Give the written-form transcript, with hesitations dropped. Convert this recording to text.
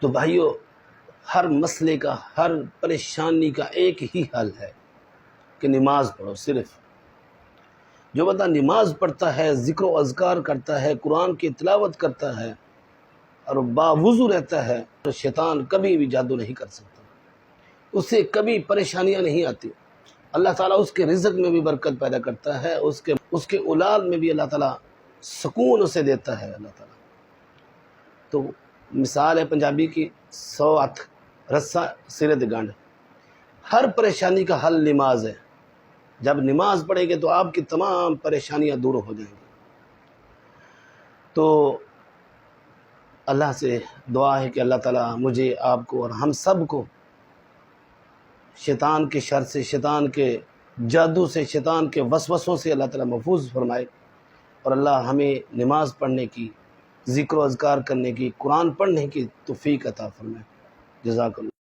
تو بھائیو، ہر مسئلے کا، ہر پریشانی کا ایک ہی حل ہے کہ نماز پڑھو۔ صرف جو بندہ نماز پڑھتا ہے، ذکر و اذکار کرتا ہے، قرآن کی تلاوت کرتا ہے اور باوضو رہتا ہے، تو شیطان کبھی بھی جادو نہیں کر سکتا، اسے کبھی پریشانیاں نہیں آتی۔ اللہ تعالیٰ اس کے رزق میں بھی برکت پیدا کرتا ہے، اس کے اولاد میں بھی اللہ تعالیٰ سکون اسے دیتا ہے اللہ تعالیٰ۔ تو مثال ہے پنجابی کی، 100 ہتھ رسا سرے تے گنڈ، ہر پریشانی کا حل نماز ہے۔ جب نماز پڑھیں گے تو آپ کی تمام پریشانیاں دور ہو جائیں گی۔ تو اللہ سے دعا ہے کہ اللہ تعالیٰ مجھے، آپ کو اور ہم سب کو شیطان کے شر سے، شیطان کے جادو سے، شیطان کے وسوسوں سے اللہ تعالیٰ محفوظ فرمائے، اور اللہ ہمیں نماز پڑھنے کی، ذکر و اذکار کرنے کی، قرآن پڑھنے کی توفیق عطا فرمائے۔ جزاک اللہ۔